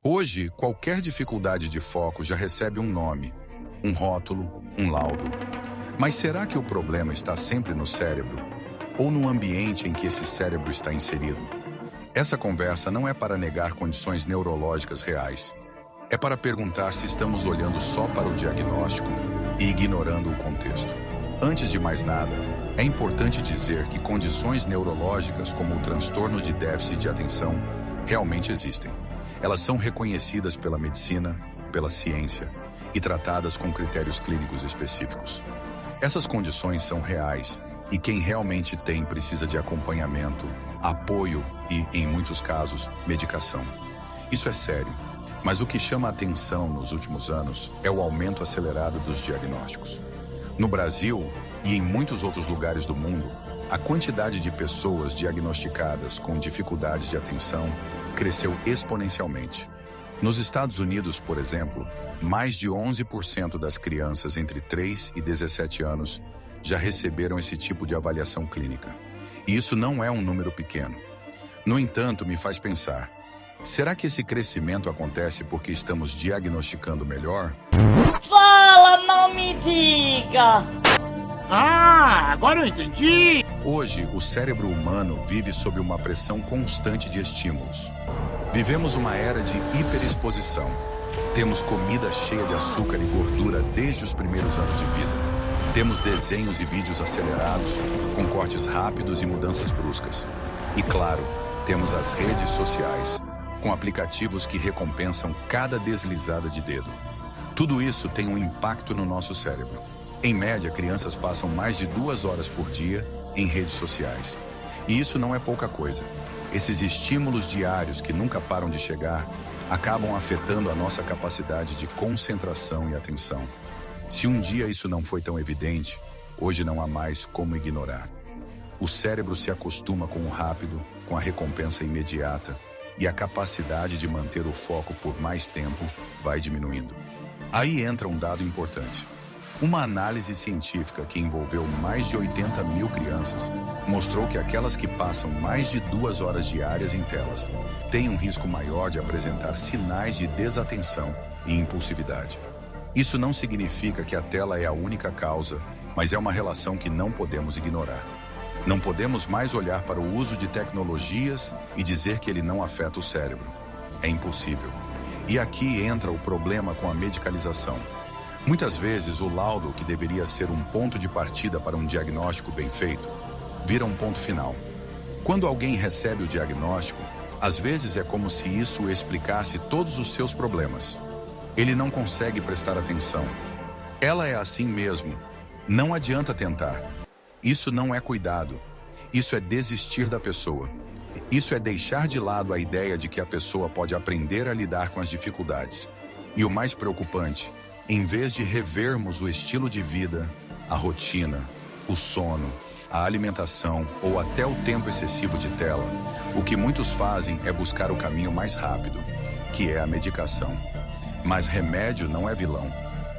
Hoje, qualquer dificuldade de foco já recebe um nome, um rótulo, um laudo. Mas será que o problema está sempre no cérebro? Ou no ambiente em que esse cérebro está inserido? Essa conversa não é para negar condições neurológicas reais. É para perguntar se estamos olhando só para o diagnóstico e ignorando o contexto. Antes de mais nada, é importante dizer que condições neurológicas como o transtorno de déficit de atenção realmente existem. Elas são reconhecidas pela medicina, pela ciência e tratadas com critérios clínicos específicos. Essas condições são reais e quem realmente tem precisa de acompanhamento, apoio e, em muitos casos, medicação. Isso é sério, mas o que chama a atenção nos últimos anos é o aumento acelerado dos diagnósticos. No Brasil e em muitos outros lugares do mundo, a quantidade de pessoas diagnosticadas com dificuldades de atenção cresceu exponencialmente. Nos Estados Unidos, por exemplo, mais de 11% das crianças entre 3 e 17 anos já receberam esse tipo de avaliação clínica. E isso não é um número pequeno. No entanto, me faz pensar, será que esse crescimento acontece porque estamos diagnosticando melhor? Fala, não me diga! Ah, agora eu entendi! Hoje, o cérebro humano vive sob uma pressão constante de estímulos. Vivemos uma era de hiperexposição. Temos comida cheia de açúcar e gordura desde os primeiros anos de vida. Temos desenhos e vídeos acelerados, com cortes rápidos e mudanças bruscas. E claro, temos as redes sociais, com aplicativos que recompensam cada deslizada de dedo. Tudo isso tem um impacto no nosso cérebro. Em média, crianças passam mais de 2 horas por dia em redes sociais. E isso não é pouca coisa. Esses estímulos diários que nunca param de chegar acabam afetando a nossa capacidade de concentração e atenção. Se um dia isso não foi tão evidente, hoje não há mais como ignorar. O cérebro se acostuma com o rápido, com a recompensa imediata, e a capacidade de manter o foco por mais tempo vai diminuindo. Aí entra um dado importante. Uma análise científica que envolveu mais de 80 mil crianças mostrou que aquelas que passam mais de 2 horas diárias em telas têm um risco maior de apresentar sinais de desatenção e impulsividade. Isso não significa que a tela é a única causa, mas é uma relação que não podemos ignorar. Não podemos mais olhar para o uso de tecnologias e dizer que ele não afeta o cérebro. É impossível. E aqui entra o problema com a medicalização. Muitas vezes, o laudo, que deveria ser um ponto de partida para um diagnóstico bem feito, vira um ponto final. Quando alguém recebe o diagnóstico, às vezes é como se isso explicasse todos os seus problemas. Ele não consegue prestar atenção. Ela é assim mesmo. Não adianta tentar. Isso não é cuidado. Isso é desistir da pessoa. Isso é deixar de lado a ideia de que a pessoa pode aprender a lidar com as dificuldades. E o mais preocupante, em vez de revermos o estilo de vida, a rotina, o sono, a alimentação ou até o tempo excessivo de tela, o que muitos fazem é buscar o caminho mais rápido, que é a medicação. Mas remédio não é vilão.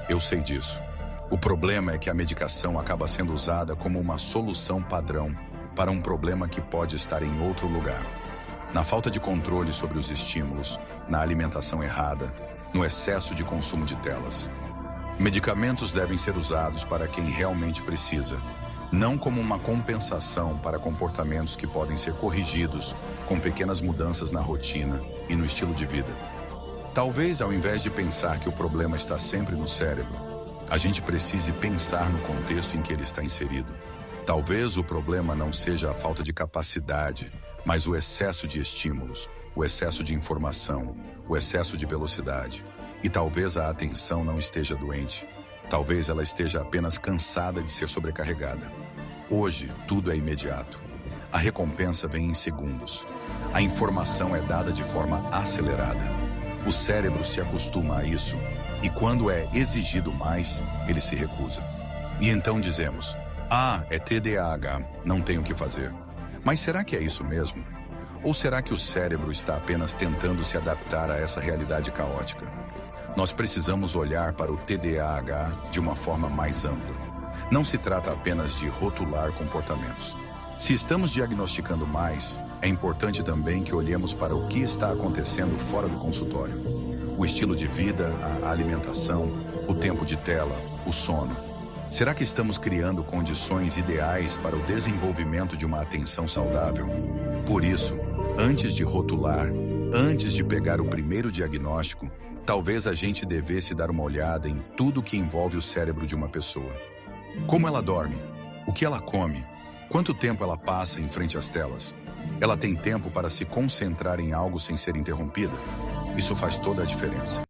Eu sei disso. O problema é que a medicação acaba sendo usada como uma solução padrão para um problema que pode estar em outro lugar. Na falta de controle sobre os estímulos, na alimentação errada, no excesso de consumo de telas. Medicamentos devem ser usados para quem realmente precisa, não como uma compensação para comportamentos que podem ser corrigidos com pequenas mudanças na rotina e no estilo de vida. Talvez, ao invés de pensar que o problema está sempre no cérebro, a gente precise pensar no contexto em que ele está inserido. Talvez o problema não seja a falta de capacidade, mas o excesso de estímulos, o excesso de informação, o excesso de velocidade. E talvez a atenção não esteja doente. Talvez ela esteja apenas cansada de ser sobrecarregada. Hoje, tudo é imediato. A recompensa vem em segundos. A informação é dada de forma acelerada. O cérebro se acostuma a isso, e quando é exigido mais, ele se recusa. E então dizemos, é TDAH, não tenho o que fazer. Mas será que é isso mesmo? Ou será que o cérebro está apenas tentando se adaptar a essa realidade caótica? Nós precisamos olhar para o TDAH de uma forma mais ampla. Não se trata apenas de rotular comportamentos. Se estamos diagnosticando mais, é importante também que olhemos para o que está acontecendo fora do consultório. O estilo de vida, a alimentação, o tempo de tela, o sono. Será que estamos criando condições ideais para o desenvolvimento de uma atenção saudável? Por isso, antes de rotular, antes de pegar o primeiro diagnóstico, talvez a gente devesse dar uma olhada em tudo que envolve o cérebro de uma pessoa. Como ela dorme? O que ela come? Quanto tempo ela passa em frente às telas? Ela tem tempo para se concentrar em algo sem ser interrompida? Isso faz toda a diferença.